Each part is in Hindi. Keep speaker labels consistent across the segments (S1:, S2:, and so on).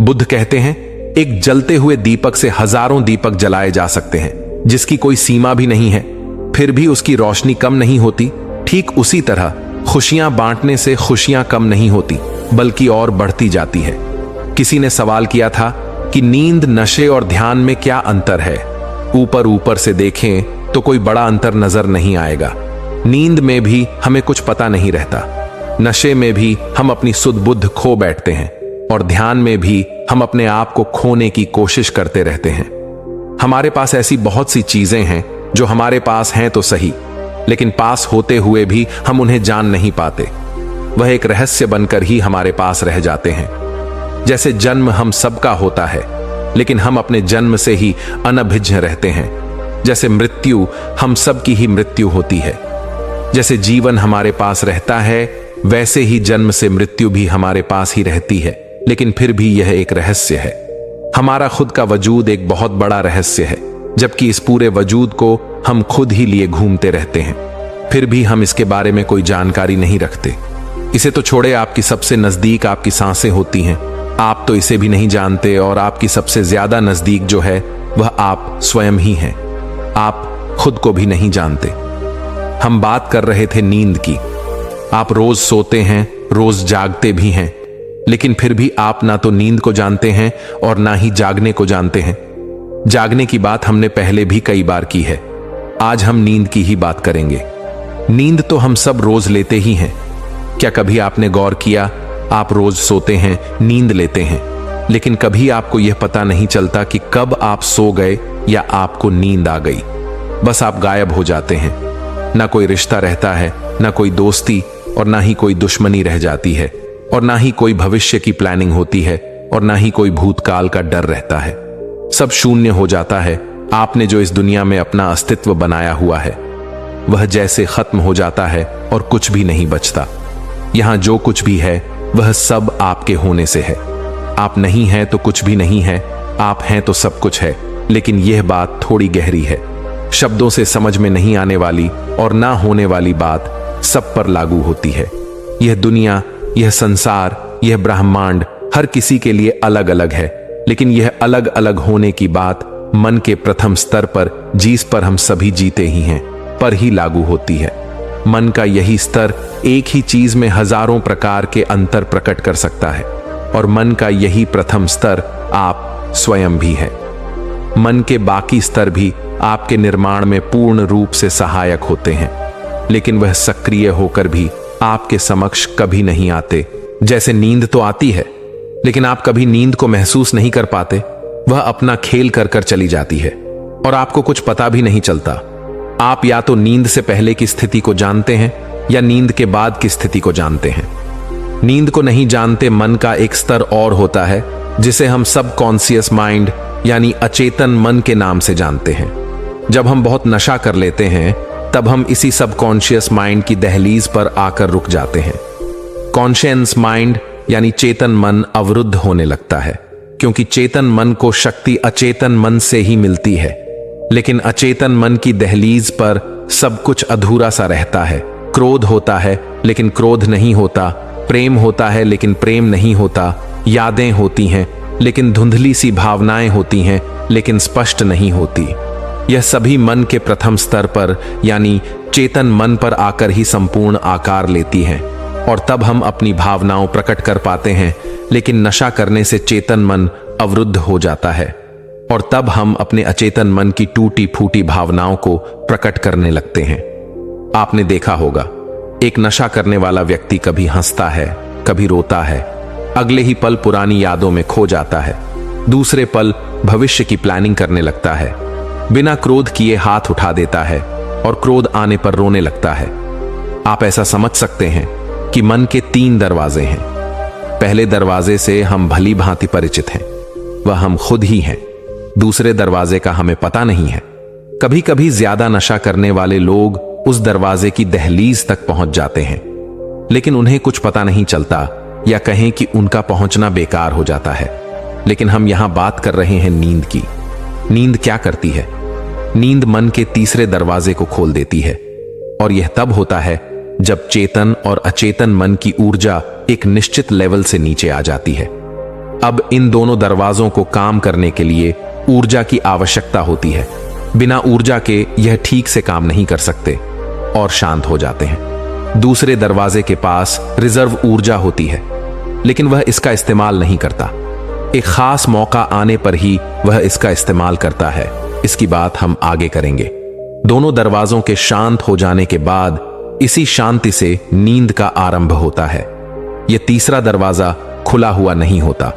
S1: बुद्ध कहते हैं, एक जलते हुए दीपक से हजारों दीपक जलाए जा सकते हैं, जिसकी कोई सीमा भी नहीं है, फिर भी उसकी रोशनी कम नहीं होती। ठीक उसी तरह खुशियां बांटने से खुशियां कम नहीं होती, बल्कि और बढ़ती जाती है। किसी ने सवाल किया था कि नींद, नशे और ध्यान में क्या अंतर है? ऊपर ऊपर से देखें तो कोई बड़ा अंतर नजर नहीं आएगा। नींद में भी हमें कुछ पता नहीं रहता, नशे में भी हम अपनी सुध बुद्ध खो बैठते हैं, और ध्यान में भी हम अपने आप को खोने की कोशिश करते रहते हैं। हमारे पास ऐसी बहुत सी चीजें हैं जो हमारे पास हैं तो सही, लेकिन पास होते हुए भी हम उन्हें जान नहीं पाते। वह एक रहस्य बनकर ही हमारे पास रह जाते हैं। जैसे जन्म हम सबका होता है, लेकिन हम अपने जन्म से ही अनभिज्ञ रहते हैं। जैसे मृत्यु हम सबकी ही मृत्यु होती है। जैसे जीवन हमारे पास रहता है, वैसे ही जन्म से मृत्यु भी हमारे पास ही रहती है। लेकिन फिर भी यह एक रहस्य है। हमारा खुद का वजूद एक बहुत बड़ा रहस्य है, जबकि इस पूरे वजूद को हम खुद ही लिए घूमते रहते हैं। फिर भी हम इसके बारे में कोई जानकारी नहीं रखते। इसे तो छोड़े, आपकी सबसे नजदीक आपकी सांसें होती हैं, आप तो इसे भी नहीं जानते। और आपकी सबसे ज्यादा नजदीक जो है वह आप स्वयं ही हैं। आप खुद को भी नहीं जानते। हम बात कर रहे थे नींद की। आप रोज सोते हैं, रोज जागते भी हैं, लेकिन फिर भी आप ना तो नींद को जानते हैं और ना ही जागने को जानते हैं। जागने की बात हमने पहले भी कई बार की है। आज हम नींद की ही बात करेंगे। नींद तो हम सब रोज लेते ही हैं। क्या कभी आपने गौर किया, आप रोज सोते हैं, नींद लेते हैं, लेकिन कभी आपको यह पता नहीं चलता कि कब आप सो गए या आपको नींद आ गई। बस आप गायब हो जाते हैं। ना कोई रिश्ता रहता है, ना कोई दोस्ती, और ना ही कोई दुश्मनी रह जाती है, और ना ही कोई भविष्य की प्लानिंग होती है, और ना ही कोई भूतकाल का डर रहता है। सब शून्य हो जाता है। आपने जो इस दुनिया में अपना अस्तित्व बनाया हुआ है वह जैसे खत्म हो जाता है और कुछ भी नहीं बचता। यहां जो कुछ भी है वह सब आपके होने से है। आप नहीं हैं तो कुछ भी नहीं है, आप हैं तो सब कुछ है। लेकिन यह बात थोड़ी गहरी है, शब्दों से समझ में नहीं आने वाली और ना होने वाली बात सब पर लागू होती है। यह दुनिया, यह संसार, यह ब्रह्मांड हर किसी के लिए अलग अलग है, लेकिन यह अलग अलग होने की बात मन के प्रथम स्तर पर, जिस पर हम सभी जीते ही हैं, पर ही लागू होती है। मन का यही स्तर एक ही चीज में हजारों प्रकार के अंतर प्रकट कर सकता है, और मन का यही प्रथम स्तर आप स्वयं भी है। मन के बाकी स्तर भी आपके निर्माण में पूर्ण रूप से सहायक होते हैं, लेकिन वह सक्रिय होकर भी आपके समक्ष कभी नहीं आते। जैसे नींद तो आती है, लेकिन आप कभी नींद को महसूस नहीं कर पाते। वह अपना खेल कर कर चली जाती है और आपको कुछ पता भी नहीं चलता। आप या तो नींद से पहले की स्थिति को जानते हैं या नींद के बाद की स्थिति को जानते हैं। नींद को नहीं जानते मन का एक स्तर और होता है, जिसे हम सबकॉन्शियस माइंड यानी अचेतन मन के नाम से जानते हैं। जब हम बहुत नशा कर लेते हैं, तब हम इसी सबकॉन्शियस माइंड की दहलीज पर आकर रुक जाते हैं। कॉन्शियस माइंड यानी चेतन मन अवरुद्ध होने लगता है, क्योंकि चेतन मन को शक्ति अचेतन मन से ही मिलती है। लेकिन अचेतन मन की दहलीज पर सब कुछ अधूरा सा रहता है। क्रोध होता है लेकिन क्रोध नहीं होता, प्रेम होता है लेकिन प्रेम नहीं होता, यादें होती हैं लेकिन धुंधली सी भावनाएं होती हैं, लेकिन स्पष्ट नहीं होती। यह सभी मन के प्रथम स्तर पर यानी चेतन मन पर आकर ही संपूर्ण आकार लेती हैं, और तब हम अपनी भावनाओं प्रकट कर पाते हैं। लेकिन नशा करने से चेतन मन अवरुद्ध हो जाता है, और तब हम अपने अचेतन मन की टूटी फूटी भावनाओं को प्रकट करने लगते हैं। आपने देखा होगा, एक नशा करने वाला व्यक्ति कभी हंसता है, कभी रोता है, अगले ही पल पुरानी यादों में खो जाता है, दूसरे पल भविष्य की प्लानिंग करने लगता है, बिना क्रोध किए हाथ उठा देता है और क्रोध आने पर रोने लगता है। आप ऐसा समझ सकते हैं कि मन के 3 दरवाजे हैं। पहले दरवाजे से हम भली भांति परिचित हैं, वह हम खुद ही हैं। दूसरे दरवाजे का हमें पता नहीं है। कभी कभी ज्यादा नशा करने वाले लोग उस दरवाजे की दहलीज तक पहुंच जाते हैं, लेकिन उन्हें कुछ पता नहीं चलता, या कहें कि उनका पहुंचना बेकार हो जाता है। लेकिन हम यहां बात कर रहे हैं नींद की। नींद क्या करती है? नींद मन के तीसरे दरवाजे को खोल देती है, और यह तब होता है जब चेतन और अचेतन मन की ऊर्जा एक निश्चित लेवल से नीचे आ जाती है। अब इन दोनों दरवाजों को काम करने के लिए ऊर्जा की आवश्यकता होती है। बिना ऊर्जा के यह ठीक से काम नहीं कर सकते और शांत हो जाते हैं। दूसरे दरवाजे के पास रिजर्व ऊर्जा होती है, लेकिन वह इसका इस्तेमाल नहीं करता। एक खास मौका आने पर ही वह इसका इस्तेमाल करता है। इसकी बात हम आगे करेंगे। दोनों दरवाजों के शांत हो जाने के बाद इसी शांति से नींद का आरंभ होता है। यह तीसरा दरवाजा खुला हुआ नहीं होता।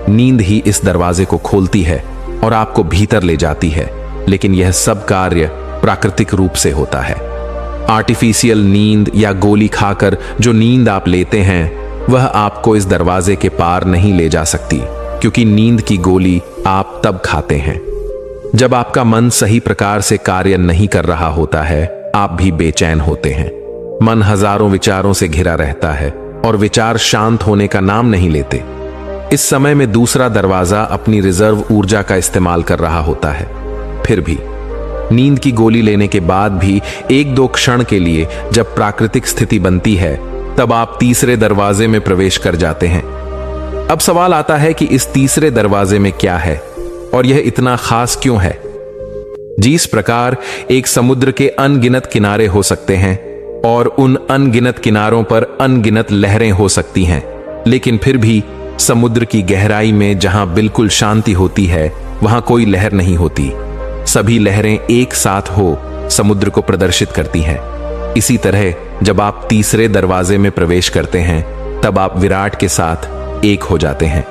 S1: नींद ही इस दरवाजे को खोलती है और आपको भीतर ले जाती है, लेकिन यह सब कार्य प्राकृतिक रूप से होता है। आर्टिफिशियल नींद या गोली खाकर जो नींद आप लेते हैं वह आपको इस दरवाजे के पार नहीं ले जा सकती, क्योंकि नींद की गोली आप तब खाते हैं जब आपका मन सही प्रकार से कार्य नहीं कर रहा होता है। आप भी बेचैन होते हैं। मन हजारों विचारों से घिरा रहता है और विचार शांत होने का नाम नहीं लेते। इस समय में दूसरा दरवाजा अपनी रिजर्व ऊर्जा का इस्तेमाल कर रहा होता है। फिर भी नींद की गोली लेने के बाद भी एक दो क्षण के लिए जब प्राकृतिक स्थिति बनती है, तब आप तीसरे दरवाजे में प्रवेश कर जाते हैं। अब सवाल आता है कि इस तीसरे दरवाजे में क्या है और यह इतना खास क्यों है। जिस प्रकार एक समुद्र के अनगिनत किनारे हो सकते हैं और उन अनगिनत किनारों पर अनगिनत लहरें हो सकती हैं, लेकिन फिर भी समुद्र की गहराई में जहां बिल्कुल शांति होती है वहां कोई लहर नहीं होती। सभी लहरें एक साथ हो समुद्र को प्रदर्शित करती हैं। इसी तरह जब आप तीसरे दरवाजे में प्रवेश करते हैं, तब आप विराट के साथ एक हो जाते हैं।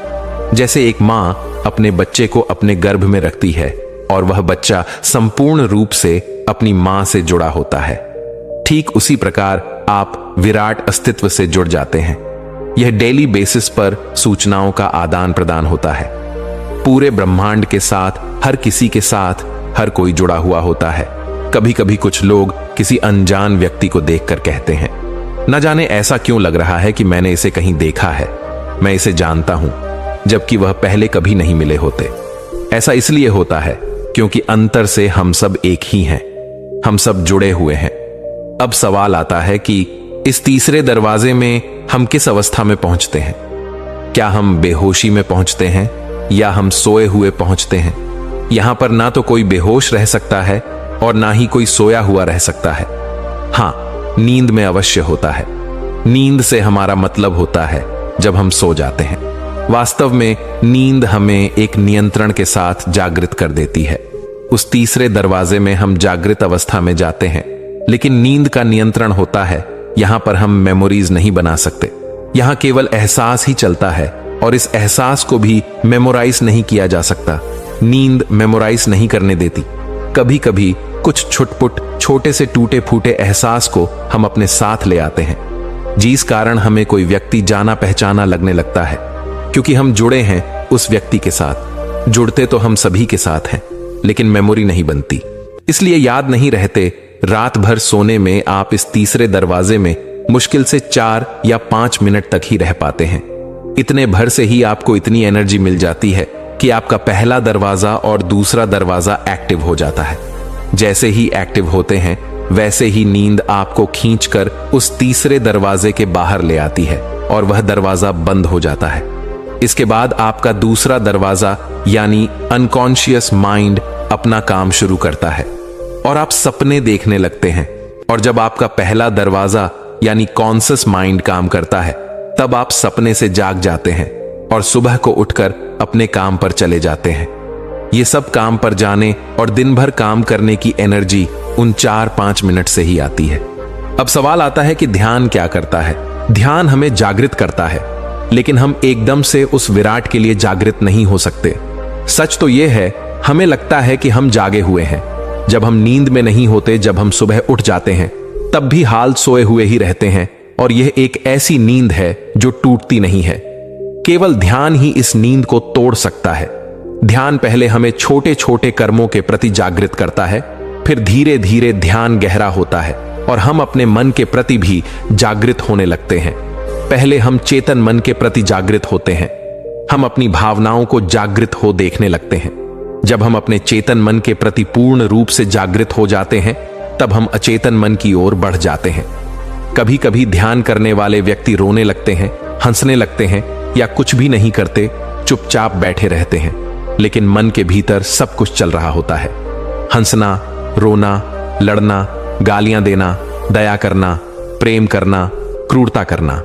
S1: जैसे एक मां अपने बच्चे को अपने गर्भ में रखती है और वह बच्चा संपूर्ण रूप से अपनी मां से जुड़ा होता है, ठीक उसी प्रकार आप विराट अस्तित्व से जुड़ जाते हैं। यह डेली बेसिस पर सूचनाओं का आदान प्रदान होता है। पूरे ब्रह्मांड के साथ, हर किसी के साथ हर कोई जुड़ा हुआ होता है। कभी कभी कुछ लोग किसी अनजान व्यक्ति को देखकर कहते हैं, न जाने ऐसा क्यों लग रहा है कि मैंने इसे कहीं देखा है, मैं इसे जानता हूं, जबकि वह पहले कभी नहीं मिले होते। ऐसा इसलिए होता है क्योंकि अंतर से हम सब एक ही हैं, हम सब जुड़े हुए हैं। अब सवाल आता है कि इस तीसरे दरवाजे में हम किस अवस्था में पहुंचते हैं। क्या हम बेहोशी में पहुंचते हैं या हम सोए हुए पहुंचते हैं। यहां पर ना तो कोई बेहोश रह सकता है और ना ही कोई सोया हुआ रह सकता है। हां, नींद में अवश्य होता है। नींद से हमारा मतलब होता है जब हम सो जाते हैं। वास्तव में नींद हमें एक नियंत्रण के साथ जागृत कर देती है। उस तीसरे दरवाजे में हम जागृत अवस्था में जाते हैं, लेकिन नींद का नियंत्रण होता है। यहां पर हम मेमोरीज नहीं बना सकते। यहां केवल एहसास ही चलता है और इस एहसास को भी मेमोराइज नहीं किया जा सकता। नींद मेमोराइज नहीं करने देती। कभी कभी कुछ छुटपुट छोटे से टूटे फूटे एहसास को हम अपने साथ ले आते हैं, जिस कारण हमें कोई व्यक्ति जाना पहचाना लगने लगता है, क्योंकि हम जुड़े हैं उस व्यक्ति के साथ। जुड़ते तो हम सभी के साथ हैं, लेकिन मेमोरी नहीं बनती, इसलिए याद नहीं रहते। रात भर सोने में आप इस तीसरे दरवाजे में मुश्किल से 4 या 5 मिनट तक ही रह पाते हैं। इतने भर से ही आपको इतनी एनर्जी मिल जाती है कि आपका पहला दरवाजा और दूसरा दरवाजा एक्टिव हो जाता है। जैसे ही एक्टिव होते हैं, वैसे ही नींद आपको खींचकर उस तीसरे दरवाजे के बाहर ले आती है और वह दरवाजा बंद हो जाता है। इसके बाद आपका दूसरा दरवाजा यानी अनकॉन्शियस माइंड अपना काम शुरू करता है और आप सपने देखने लगते हैं। और जब आपका पहला दरवाजा यानी कॉन्शियस माइंड काम करता है, तब आप सपने से जाग जाते हैं और सुबह को उठकर अपने काम पर चले जाते हैं। ये सब काम पर जाने और दिन भर काम करने की एनर्जी उन 4-5 मिनट से ही आती है। अब सवाल आता है कि ध्यान क्या करता है। ध्यान हमें जागृत करता है, लेकिन हम एकदम से उस विराट के लिए जागृत नहीं हो सकते। सच तो यह है, हमें लगता है कि हम जागे हुए हैं। जब हम नींद में नहीं होते, जब हम सुबह उठ जाते हैं, तब भी हाल सोए हुए ही रहते हैं। और यह एक ऐसी नींद है जो टूटती नहीं है। केवल ध्यान ही इस नींद को तोड़ सकता है। ध्यान पहले हमें छोटे छोटे कर्मों के प्रति जागृत करता है, फिर धीरे धीरे ध्यान गहरा होता है और हम अपने मन के प्रति भी जागृत होने लगते हैं। पहले हम चेतन मन के प्रति जागृत होते हैं। हम अपनी भावनाओं को जागृत हो देखने लगते हैं। जब हम अपने चेतन मन के प्रति पूर्ण रूप से जागृत हो जाते हैं, तब हम अचेतन मन की ओर बढ़ जाते हैं। कभी कभी ध्यान करने वाले व्यक्ति रोने लगते हैं, हंसने लगते हैं या कुछ भी नहीं करते, चुपचाप बैठे रहते हैं, लेकिन मन के भीतर सब कुछ चल रहा होता है। हंसना, रोना, लड़ना, गालियां देना, दया करना, प्रेम करना, क्रूरता करना।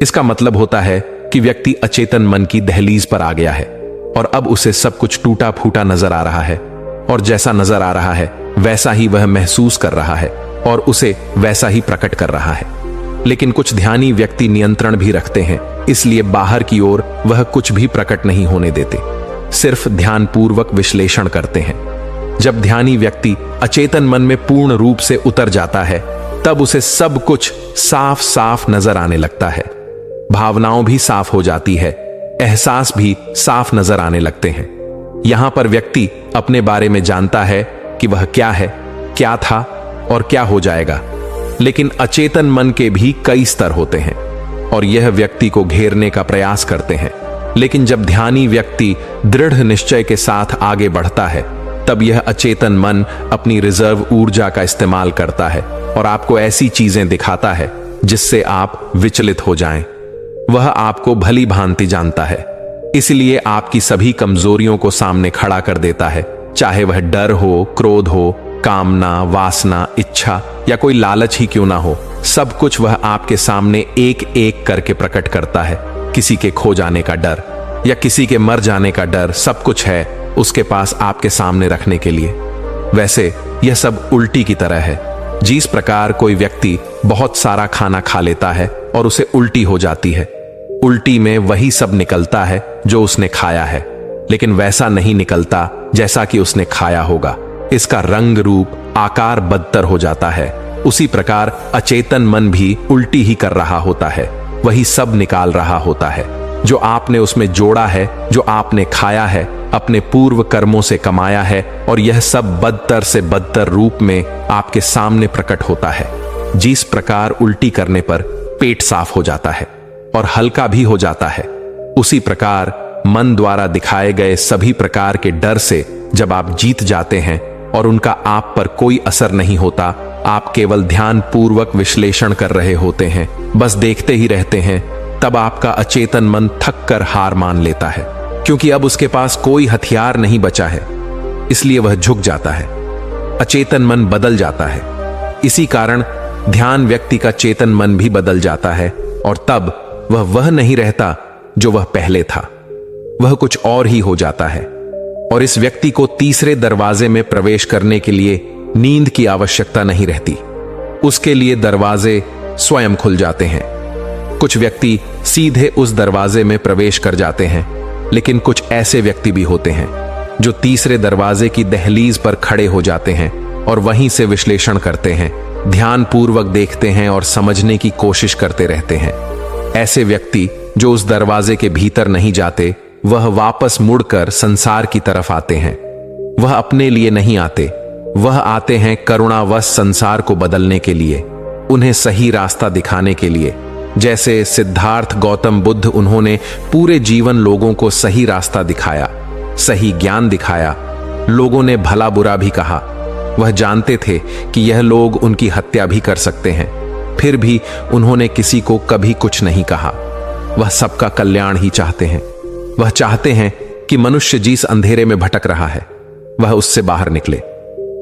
S1: इसका मतलब होता है कि व्यक्ति अचेतन मन की दहलीज पर आ गया है और अब उसे सब कुछ टूटा फूटा नजर आ रहा है, और जैसा नजर आ रहा है वैसा ही वह महसूस कर रहा है और उसे वैसा ही प्रकट कर रहा है। लेकिन कुछ ध्यानी व्यक्ति नियंत्रण भी रखते हैं, इसलिए बाहर की ओर वह कुछ भी प्रकट नहीं होने देते, सिर्फ ध्यानपूर्वक विश्लेषण करते हैं। जब ध्यानी व्यक्ति अचेतन मन में पूर्ण रूप से उतर जाता है, तब उसे सब कुछ साफ साफ नजर आने लगता है। भावनाओं भी साफ हो जाती है, एहसास भी साफ नजर आने लगते हैं। यहां पर व्यक्ति अपने बारे में जानता है कि वह क्या है, क्या था और क्या हो जाएगा। लेकिन अचेतन मन के भी कई स्तर होते हैं और यह व्यक्ति को घेरने का प्रयास करते हैं। लेकिन जब ध्यानी व्यक्ति दृढ़ निश्चय के साथ आगे बढ़ता है, तब यह अचेतन मन अपनी रिजर्व ऊर्जा का इस्तेमाल करता है और आपको ऐसी चीजें दिखाता है जिससे आप विचलित हो जाएं। वह आपको भली भांति जानता है, इसलिए आपकी सभी कमजोरियों को सामने खड़ा कर देता है, चाहे वह डर हो, क्रोध हो, कामना, वासना, इच्छा या कोई लालच ही क्यों ना हो। सब कुछ वह आपके सामने एक एक करके प्रकट करता है। किसी के खो जाने का डर या किसी के मर जाने का डर, सब कुछ है उसके पास आपके सामने रखने के लिए। वैसे यह सब उल्टी की तरह है। जिस प्रकार कोई व्यक्ति बहुत सारा खाना खा लेता है और उसे उल्टी हो जाती है, उल्टी में वही सब निकलता है जो उसने खाया है, लेकिन वैसा नहीं निकलता जैसा कि उसने खाया होगा। इसका रंग रूप, आकार बदतर हो जाता है। उसी प्रकार अचेतन मन भी उल्टी ही कर रहा होता है, वही सब निकाल रहा होता है जो आपने उसमें जोड़ा है, जो आपने खाया है, अपने पूर्व कर्मों से कमाया है, और यह सब बदतर से बदतर रूप में आपके सामने प्रकट होता है। जिस प्रकार उल्टी करने पर पेट साफ हो जाता है और हल्का भी हो जाता है, उसी प्रकार मन द्वारा दिखाए गए सभी प्रकार के डर से जब आप जीत जाते हैं और उनका आप पर कोई असर नहीं होता, आप केवल ध्यान पूर्वक विश्लेषण कर रहे होते हैं, बस देखते ही रहते हैं, तब आपका अचेतन मन थक कर हार मान लेता है, क्योंकि अब उसके पास कोई हथियार नहीं बचा है, इसलिए वह झुक जाता है। अचेतन मन बदल जाता है। इसी कारण ध्यान व्यक्ति का चेतन मन भी बदल जाता है और तब वह नहीं रहता जो वह पहले था, वह कुछ और ही हो जाता है। और इस व्यक्ति को तीसरे दरवाजे में प्रवेश करने के लिए नींद की आवश्यकता नहीं रहती, उसके लिए दरवाजे स्वयं खुल जाते हैं। कुछ व्यक्ति सीधे उस दरवाजे में प्रवेश कर जाते हैं, लेकिन कुछ ऐसे व्यक्ति भी होते हैं जो तीसरे दरवाजे की दहलीज पर खड़े हो जाते हैं और वहीं से विश्लेषण करते हैं, ध्यान पूर्वक देखते हैं और समझने की कोशिश करते रहते हैं। ऐसे व्यक्ति जो उस दरवाजे के भीतर नहीं जाते, वह वापस मुड़कर संसार की तरफ आते हैं। वह अपने लिए नहीं आते, वह आते हैं करुणावश संसार को बदलने के लिए, उन्हें सही रास्ता दिखाने के लिए। जैसे सिद्धार्थ गौतम बुद्ध, उन्होंने पूरे जीवन लोगों को सही रास्ता दिखाया, सही ज्ञान दिखाया। लोगों ने भला बुरा भी कहा, वह जानते थे कि यह लोग उनकी हत्या भी कर सकते हैं, फिर भी उन्होंने किसी को कभी कुछ नहीं कहा। वह सबका कल्याण ही चाहते हैं। वह चाहते हैं कि मनुष्य जिस अंधेरे में भटक रहा है वह उससे बाहर निकले।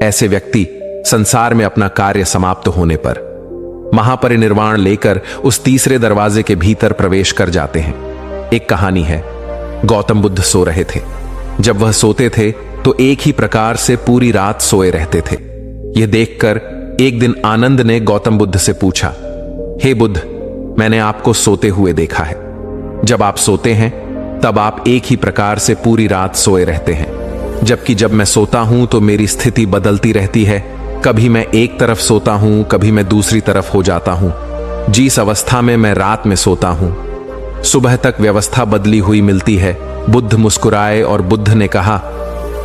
S1: ऐसे व्यक्ति संसार में अपना कार्य समाप्त होने पर महापरिनिर्वाण लेकर उस तीसरे दरवाजे के भीतर प्रवेश कर जाते हैं। एक कहानी है, गौतम बुद्ध सो रहे थे। जब वह सोते थे तो एक ही प्रकार से पूरी रात सोए रहते थे। यह देखकर एक दिन आनंद ने गौतम बुद्ध से पूछा, हे बुद्ध, मैंने आपको सोते हुए देखा है। जब आप सोते हैं तब आप एक ही प्रकार से पूरी रात सोए रहते हैं, जबकि जब मैं सोता हूं तो मेरी स्थिति बदलती रहती है। कभी मैं एक तरफ सोता हूं, कभी मैं दूसरी तरफ हो जाता हूं। जिस अवस्था में मैं रात में सोता हूं, सुबह तक व्यवस्था बदली हुई मिलती है। बुद्ध मुस्कुराए और बुद्ध ने कहा,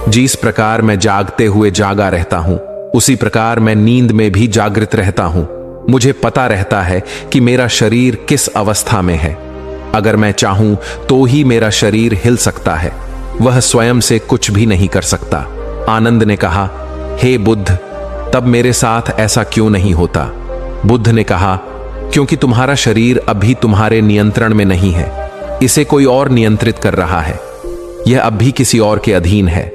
S1: जिस प्रकार मैं जागते हुए जागा रहता हूं, उसी प्रकार मैं नींद में भी जागृत रहता हूं। मुझे पता रहता है कि मेरा शरीर किस अवस्था में है। अगर मैं चाहूं तो ही मेरा शरीर हिल सकता है, वह स्वयं से कुछ भी नहीं कर सकता। आनंद ने कहा, हे बुद्ध, तब मेरे साथ ऐसा क्यों नहीं होता? बुद्ध ने कहा, क्योंकि तुम्हारा शरीर अभी तुम्हारे नियंत्रण में नहीं है। इसे कोई और नियंत्रित कर रहा है। यह अब भी किसी और के अधीन है।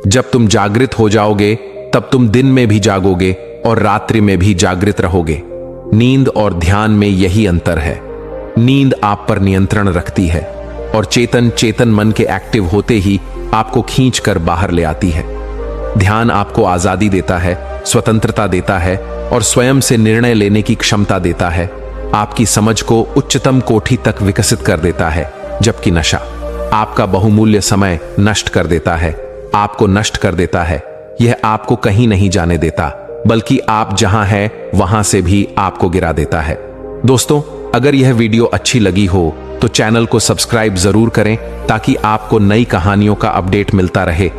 S1: जब तुम जागृत हो जाओगे तब तुम दिन में भी जागोगे और रात्रि में भी जागृत रहोगे। नींद और ध्यान में यही अंतर है। नींद आप पर नियंत्रण रखती है और चेतन मन के एक्टिव होते ही आपको खींच कर बाहर ले आती है। ध्यान आपको आजादी देता है, स्वतंत्रता देता है और स्वयं से निर्णय लेने की क्षमता देता है। आपकी समझ को उच्चतम कोटि तक विकसित कर देता है, जबकि नशा आपका बहुमूल्य समय नष्ट कर देता है, आपको नष्ट कर देता है। यह आपको कहीं नहीं जाने देता, बल्कि आप जहां हैं वहां से भी आपको गिरा देता है। दोस्तों, अगर यह वीडियो अच्छी लगी हो तो चैनल को सब्सक्राइब जरूर करें ताकि आपको नई कहानियों का अपडेट मिलता रहे।